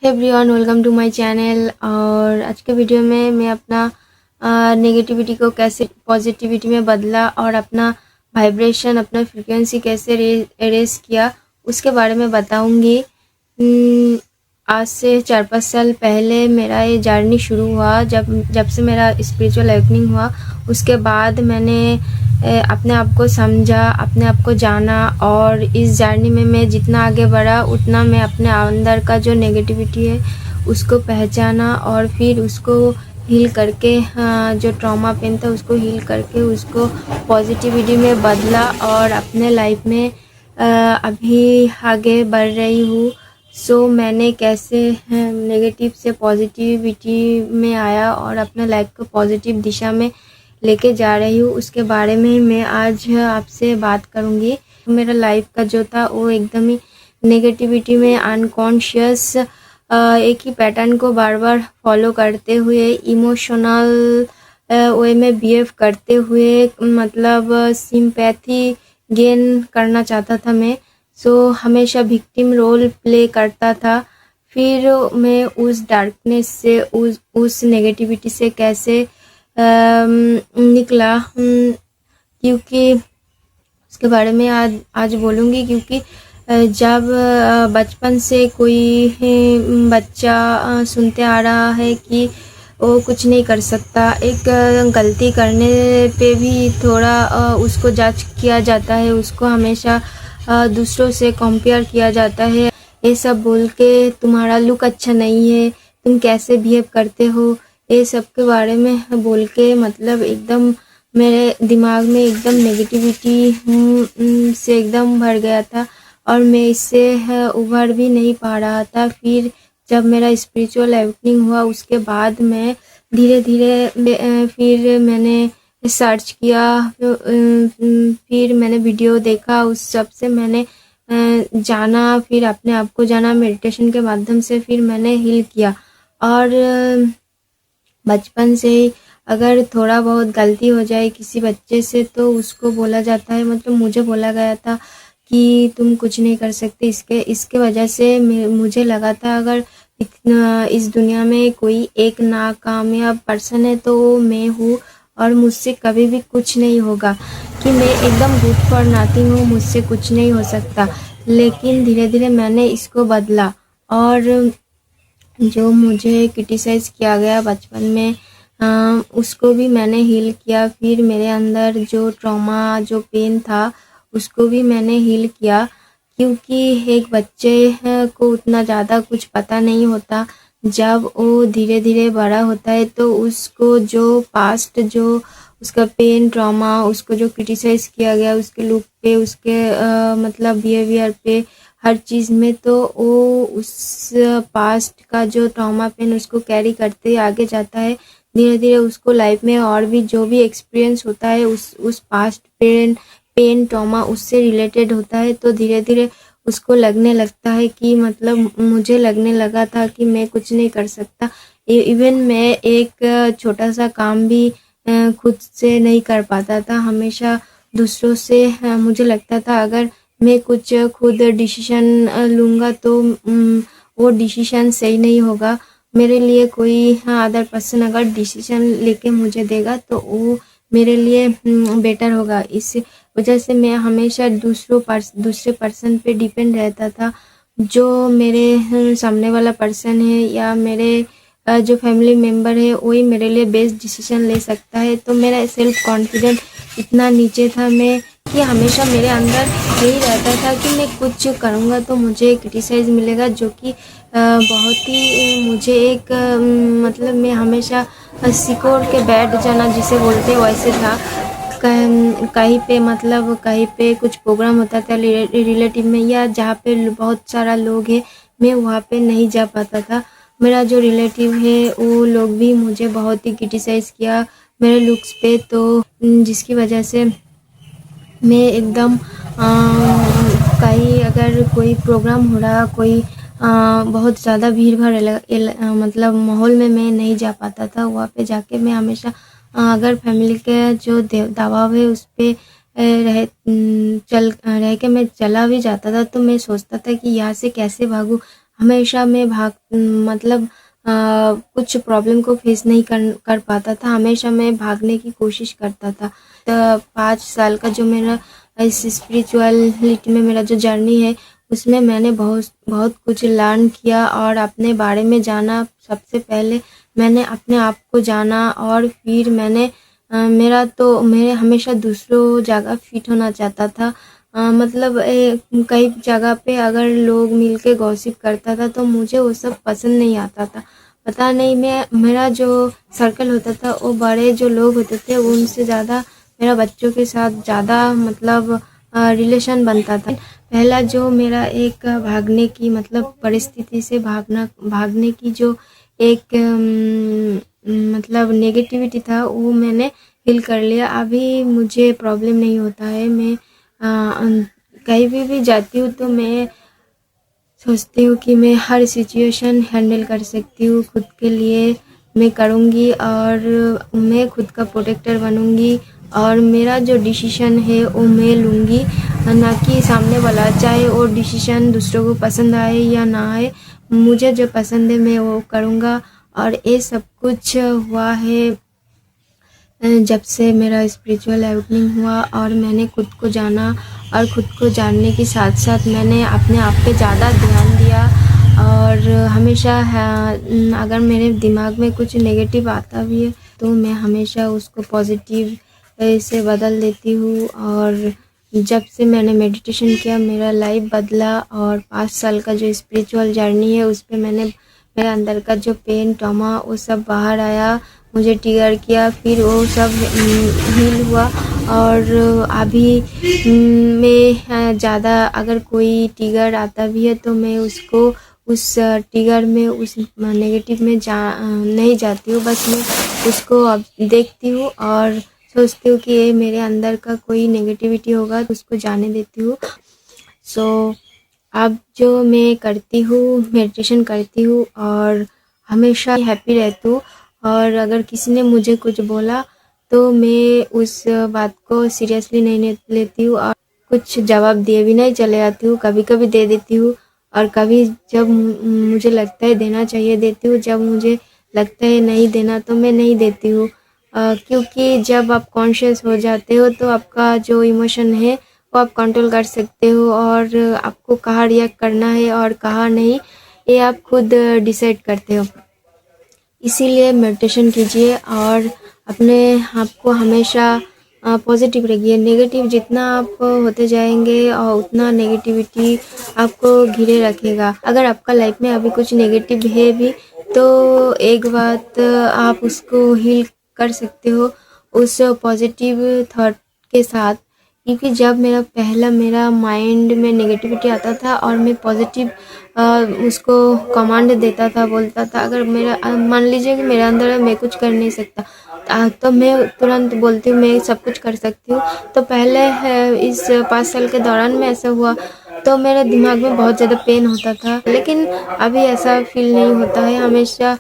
Everyone, welcome to my channel. और आज के वीडियो में मैं अपना नेगेटिविटी को कैसे पॉजिटिविटी में बदला और अपना वाइब्रेशन, अपना फ्रीक्वेंसी कैसे रेस किया उसके बारे में बताऊंगी। आज से 4-5 साल पहले मेरा ये जर्नी शुरू हुआ। जब से मेरा स्पिरिचुअल अवेकनिंग हुआ उसके बाद मैंने अपने आप को समझा, अपने आप को जाना। और इस जर्नी में मैं जितना आगे बढ़ा उतना मैं अपने अंदर का जो नेगेटिविटी है उसको पहचाना और फिर उसको हील करके, जो ट्रॉमा पेन था उसको हील करके उसको पॉजिटिविटी में बदला और अपने लाइफ में अभी आगे बढ़ रही हूँ। सो मैंने कैसे नेगेटिव से पॉजिटिविटी में आया और अपने लाइफ को पॉजिटिव दिशा में लेके जा रही हूँ उसके बारे में मैं आज आपसे बात करूँगी। मेरा लाइफ का जो था वो एकदम ही नेगेटिविटी में अनकॉन्शियस एक ही पैटर्न को बार बार फॉलो करते हुए, इमोशनल वे में बिहेव करते हुए, मतलब सिंपैथी गेन करना चाहता था मैं। सो हमेशा विक्टिम रोल प्ले करता था। फिर मैं उस डार्कनेस से, उस नेगेटिविटी से कैसे निकला, क्योंकि उसके बारे में आज बोलूँगी। क्योंकि जब बचपन से कोई बच्चा सुनते आ रहा है कि वो कुछ नहीं कर सकता, एक गलती करने पे भी थोड़ा उसको जज किया जाता है, उसको हमेशा दूसरों से कंपेयर किया जाता है। ये सब बोल के तुम्हारा लुक अच्छा नहीं है, तुम कैसे बिहेव करते हो, ये सब के बारे में बोल के मतलब एकदम मेरे दिमाग में एकदम नेगेटिविटी से एकदम भर गया था और मैं इससे उभर भी नहीं पा रहा था। फिर जब मेरा स्पिरिचुअल अवेकनिंग हुआ उसके बाद मैं धीरे धीरे फिर मैंने सर्च किया, फिर मैंने वीडियो देखा, उस सब से मैंने जाना, फिर अपने आप को जाना मेडिटेशन के माध्यम से, फिर मैंने हील किया। और बचपन से ही अगर थोड़ा बहुत गलती हो जाए किसी बच्चे से तो उसको बोला जाता है, मतलब मुझे बोला गया था कि तुम कुछ नहीं कर सकते। इसके वजह से मुझे लगा था अगर इस दुनिया में कोई एक नाकामयाब पर्सन है तो वो मैं हूँ और मुझसे कभी भी कुछ नहीं होगा, कि मैं एकदम गुड फॉर नथिंग हूँ, मुझसे कुछ नहीं हो सकता। लेकिन धीरे धीरे मैंने इसको बदला और जो मुझे क्रिटिसाइज़ किया गया बचपन में उसको भी मैंने हील किया। फिर मेरे अंदर जो ट्रॉमा, जो पेन था उसको भी मैंने हील किया, क्योंकि एक बच्चे को उतना ज़्यादा कुछ पता नहीं होता। जब वो धीरे धीरे बड़ा होता है तो उसको जो पास्ट, जो उसका पेन, ट्रॉमा, उसको जो क्रिटिसाइज़ किया गया उसके लुक पे, उसके मतलब बिहेवियर पे, हर चीज़ में, तो वो उस पास्ट का जो ट्रॉमा पेन उसको कैरी करते ही आगे जाता है। धीरे धीरे उसको लाइफ में और भी जो भी एक्सपीरियंस होता है उस पास्ट पेन ट्रॉमा उससे रिलेटेड होता है, तो धीरे धीरे उसको लगने लगता है कि मतलब मुझे लगने लगा था कि मैं कुछ नहीं कर सकता। इवन मैं एक छोटा सा काम भी खुद से नहीं कर पाता था। हमेशा दूसरों से मुझे लगता था अगर मैं कुछ खुद डिसीजन लूँगा तो वो डिसीजन सही नहीं होगा। मेरे लिए कोई अदर पर्सन अगर डिसीजन लेके मुझे देगा तो वो मेरे लिए बेटर होगा। इस वजह से मैं हमेशा दूसरे पर्सन पे डिपेंड रहता था। जो मेरे सामने वाला पर्सन है या मेरे जो फैमिली मेम्बर है वही मेरे लिए बेस्ट डिसीजन ले सकता है। तो मेरा सेल्फ कॉन्फिडेंस इतना नीचे था मैं कि हमेशा मेरे अंदर यही रहता था कि मैं कुछ करूँगा तो मुझे क्रिटिसाइज़ मिलेगा, जो कि बहुत ही मुझे एक मतलब मैं हमेशा सिकोड़ के बैठ जाना जिसे बोलते हैं वैसे था। कहीं पे, मतलब कहीं पे कुछ प्रोग्राम होता था रिलेटिव में या जहाँ पे बहुत सारा लोग है, मैं वहाँ पे नहीं जा पाता था। मेरा जो रिलेटिव है वो लोग भी मुझे बहुत ही क्रिटिसाइज़ किया मेरे लुक्स पे, तो जिसकी वजह से मैं एकदम कहीं अगर कोई प्रोग्राम हो रहा, कोई बहुत ज़्यादा भीड़ भाड़ मतलब माहौल में मैं नहीं जा पाता था। वहाँ पे जाके मैं हमेशा अगर फैमिली के जो दबाव है उस पर रह के मैं चला भी जाता था तो मैं सोचता था कि यहाँ से कैसे भागूँ। हमेशा मैं मतलब कुछ प्रॉब्लम को फेस नहीं कर पाता था, हमेशा मैं भागने की कोशिश करता था। 5 साल का जो मेरा इस स्पिरिचुअलिटी में मेरा जो जर्नी है, उसमें मैंने बहुत बहुत कुछ लर्न किया और अपने बारे में जाना। सबसे पहले मैंने अपने आप को जाना और फिर मैंने मैं हमेशा दूसरों जगह फिट होना चाहता था। मतलब कई जगह पे अगर लोग मिलके गॉसिप करता था तो मुझे वो सब पसंद नहीं आता था। पता नहीं, मैं मेरा जो सर्कल होता था वो बड़े जो लोग होते थे उनसे ज़्यादा मेरा बच्चों के साथ ज़्यादा मतलब रिलेशन बनता था। पहला जो मेरा एक भागने की मतलब परिस्थिति से भागने की जो एक मतलब नेगेटिविटी था वो मैंने फ़ील कर लिया। अभी मुझे प्रॉब्लम नहीं होता है। मैं कहीं भी जाती हूँ तो मैं सोचती हूँ कि मैं हर सिचुएशन हैंडल कर सकती हूँ। खुद के लिए मैं करूँगी और मैं खुद का प्रोटेक्टर बनूँगी और मेरा जो डिसीज़न है वो मैं लूँगी, ना कि सामने वाला। चाहे वो डिसीज़न दूसरों को पसंद आए या ना आए, मुझे जो पसंद है मैं वो करूँगा। और ये सब कुछ हुआ है जब से मेरा स्पिरिचुअल अवेकनिंग हुआ और मैंने खुद को जाना। और खुद को जानने के साथ साथ मैंने अपने आप पे ज़्यादा ध्यान दिया और हमेशा अगर मेरे दिमाग में कुछ नेगेटिव आता भी है तो मैं हमेशा उसको पॉजिटिव से बदल देती हूँ। और जब से मैंने मेडिटेशन किया मेरा लाइफ बदला और 5 साल का जो स्पिरिचुअल जर्नी है उस पे मैंने मेरे अंदर का जो पेन ट्रॉमा वो सब बाहर आया, मुझे ट्रिगर किया, फिर वो सब हील हुआ। और अभी मैं ज़्यादा अगर कोई ट्रिगर आता भी है तो मैं उसको उस ट्रिगर में उस नेगेटिव में नहीं जाती हूँ। बस मैं उसको अब देखती हूँ और सोचती हूँ कि ये मेरे अंदर का कोई नेगेटिविटी होगा तो उसको जाने देती हूँ। सो अब जो मैं करती हूँ मेडिटेशन करती हूँ और हमेशा हैप्पी रहती हूँ। और अगर किसी ने मुझे कुछ बोला तो मैं उस बात को सीरियसली नहीं लेती हूँ और कुछ जवाब दिए बिना ही चले जाती हूँ। कभी कभी दे देती हूँ और कभी जब मुझे लगता है देना चाहिए देती हूँ, जब मुझे लगता है नहीं देना तो मैं नहीं देती हूँ। क्योंकि जब आप कॉन्शियस हो जाते हो तो आपका जो इमोशन है वो आप कंट्रोल कर सकते हो और आपको कहाँ रिएक्ट करना है और कहाँ नहीं, ये आप खुद डिसाइड करते हो। इसीलिए मेडिटेशन कीजिए और अपने आप को हमेशा पॉजिटिव रखिए। नेगेटिव जितना आप होते जाएंगे और उतना नेगेटिविटी आपको घिरे रखेगा। अगर आपका लाइफ में अभी कुछ नेगेटिव है भी तो एक बात आप उसको हील कर सकते हो उस पॉजिटिव थॉट के साथ। क्योंकि जब मेरा माइंड में नेगेटिविटी आता था और मैं पॉजिटिव उसको कमांड देता था, बोलता था। अगर मान लीजिए कि मेरे अंदर है मैं कुछ कर नहीं सकता तो मैं तुरंत बोलती हूँ मैं सब कुछ कर सकती हूँ। तो पहले इस 5 साल के दौरान में ऐसा हुआ तो मेरे दिमाग में बहुत ज़्यादा पेन होता था, लेकिन अभी ऐसा फील नहीं होता है। हमेशा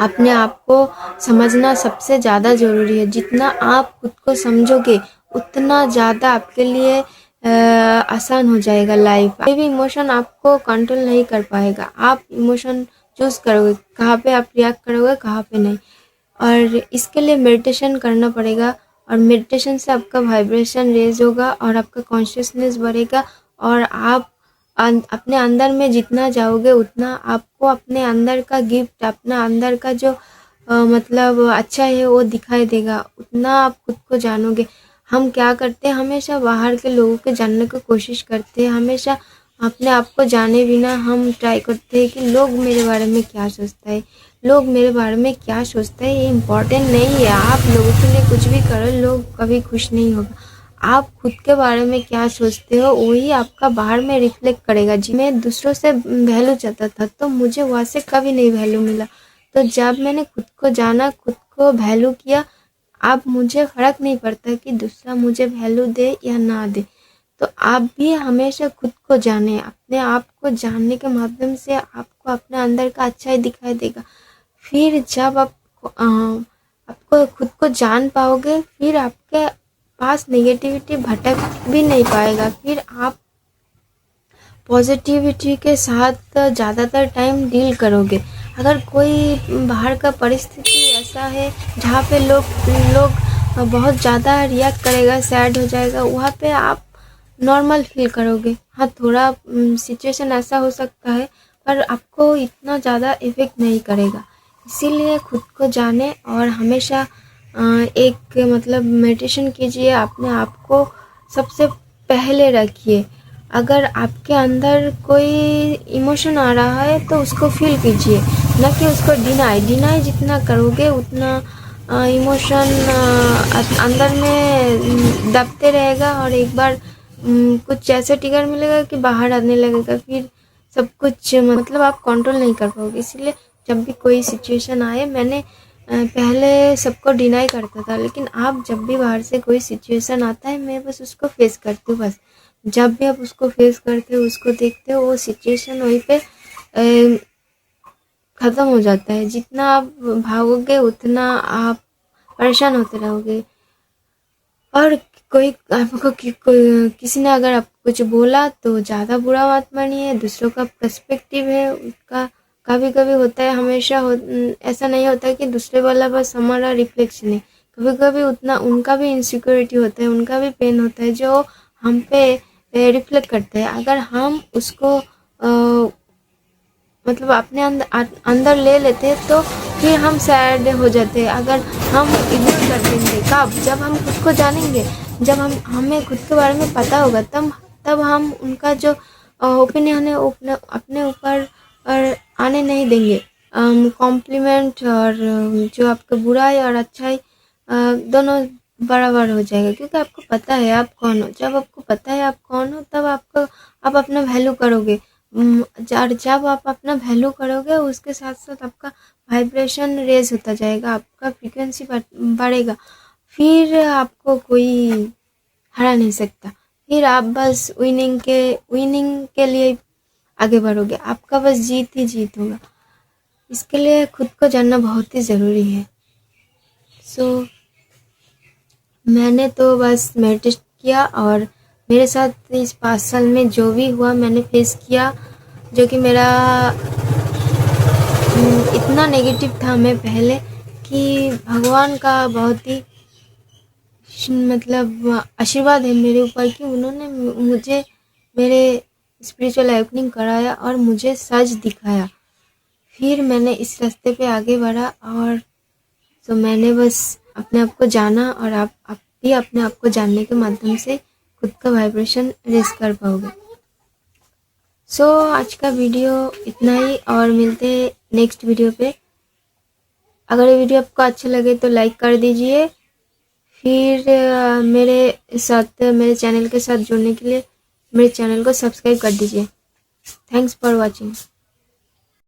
अपने आप को समझना सबसे ज़्यादा ज़रूरी है। जितना आप खुद को समझोगे उतना ज़्यादा आपके लिए आसान हो जाएगा लाइफ। कोई भी इमोशन आपको कंट्रोल नहीं कर पाएगा। आप इमोशन चूज़ करोगे कहाँ पे आप रिएक्ट करोगे कहाँ पे नहीं। और इसके लिए मेडिटेशन करना पड़ेगा और मेडिटेशन से आपका वाइब्रेशन रेज होगा और आपका कॉन्शियसनेस बढ़ेगा और आप अपने अंदर में जितना जाओगे उतना आपको अपने अंदर का गिफ्ट, अपना अंदर का जो मतलब अच्छा है वो दिखाई देगा, उतना आप खुद को जानोगे। हम क्या करते हैं, हमेशा बाहर के लोगों के जानने की कोशिश करते हैं, हमेशा अपने आप को जाने बिना हम ट्राई करते हैं कि लोग मेरे बारे में क्या सोचता है, लोग मेरे बारे में क्या सोचता है। ये इम्पोर्टेंट नहीं है। आप लोगों के लिए कुछ भी करो, लोग कभी खुश नहीं होगा। आप खुद के बारे में क्या सोचते हो वही आपका बाहर में रिफ्लेक्ट करेगा। जी, मैं दूसरों से वैल्यू चाहता था तो मुझे वहाँ से कभी नहीं वैल्यू मिला। तो जब मैंने खुद को जाना, खुद को वैल्यू किया, अब मुझे फ़र्क नहीं पड़ता कि दूसरा मुझे वैल्यू दे या ना दे। तो आप भी हमेशा खुद को जाने। अपने आप को जानने के माध्यम से आपको अपने अंदर का अच्छा ही दिखाई देगा। फिर जब आपको खुद को जान पाओगे फिर आपके पास नेगेटिविटी भटक भी नहीं पाएगा। फिर आप पॉजिटिविटी के साथ ज़्यादातर टाइम डील करोगे। अगर कोई बाहर का परिस्थिति ऐसा है जहाँ पे लोग लोग बहुत ज़्यादा रिएक्ट करेगा, सैड हो जाएगा, वहाँ पे आप नॉर्मल फील करोगे। हाँ, थोड़ा सिचुएशन ऐसा हो सकता है पर आपको इतना ज़्यादा इफ़ेक्ट नहीं करेगा। इसीलिए खुद को जाने और हमेशा एक मतलब मेडिटेशन कीजिए, अपने आप को सबसे पहले रखिए। अगर आपके अंदर कोई इमोशन आ रहा है तो उसको फील कीजिए, न कि उसको डिनाई जितना करोगे उतना इमोशन अंदर में दबते रहेगा और एक बार कुछ ऐसे ट्रिगर मिलेगा कि बाहर आने लगेगा, फिर सब कुछ मतलब आप कंट्रोल नहीं कर पाओगे। इसलिए जब भी कोई सिचुएशन आए, मैंने पहले सबको डिनाई करता था, लेकिन अब जब भी बाहर से कोई सिचुएशन आता है मैं बस उसको फेस करती हूँ। बस जब भी आप उसको फेस करते हो, उसको देखते हो, वो सिचुएशन वहीं पे ख़त्म हो जाता है। जितना आप भागोगे उतना आप परेशान होते रहोगे। और कोई आपको किसी ने अगर आपको कुछ बोला तो ज़्यादा बुरा मत मानिए। दूसरों का पर्सपेक्टिव है, उसका कभी-कभी होता है, हमेशा ऐसा नहीं होता कि दूसरे वाला बस हमारा रिफ्लेक्शन है। कभी-कभी उतना उनका भी इनसिक्योरिटी होता है, उनका भी पेन होता है जो हम पे रिफ्लेक्ट करता है। अगर हम उसको मतलब अपने अंदर ले लेते तो फिर हम सैड हो जाते। अगर हम इग्नोर कर देंगे, कब? जब हम खुद को जानेंगे, जब हमें खुद के बारे में पता होगा, तब हम उनका जो ओपिनियन है अपने ऊपर और आने नहीं देंगे। कॉम्प्लीमेंट और जो आपका बुराई और अच्छाई दोनों बराबर हो जाएगा, क्योंकि आपको पता है आप कौन हो। जब आपको पता है आप कौन हो, तब आप अपना वैल्यू करोगे। जब आप अपना वैल्यू करोगे, उसके साथ साथ आपका वाइब्रेशन रेज होता जाएगा, आपका फ्रीक्वेंसी बढ़ेगा। फिर आपको कोई हरा नहीं सकता। फिर आप बस विनिंग के लिए आगे बढ़ोगे। आपका बस जीत ही जीत होगा। इसके लिए खुद को जानना बहुत ही ज़रूरी है। मैंने तो बस मेडिटेट किया और मेरे साथ इस 5 साल में जो भी हुआ मैंने फेस किया, जो कि मेरा इतना नेगेटिव था मैं पहले, कि भगवान का बहुत ही मतलब आशीर्वाद है मेरे ऊपर कि उन्होंने मुझे मेरे स्पिरिचुअल अवेकनिंग कराया और मुझे सच दिखाया। फिर मैंने इस रास्ते पे आगे बढ़ा और मैंने बस अपने आप को जाना और आप भी अपने आप को जानने के माध्यम से खुद का वाइब्रेशन रेज कर पाओगे। आज का वीडियो इतना ही और मिलते हैं नेक्स्ट वीडियो पे। अगर ये वीडियो आपको अच्छा लगे तो लाइक कर दीजिए। फिर मेरे चैनल के साथ जुड़ने के लिए मेरे चैनल को सब्सक्राइब कर दीजिए। Thanks for watching.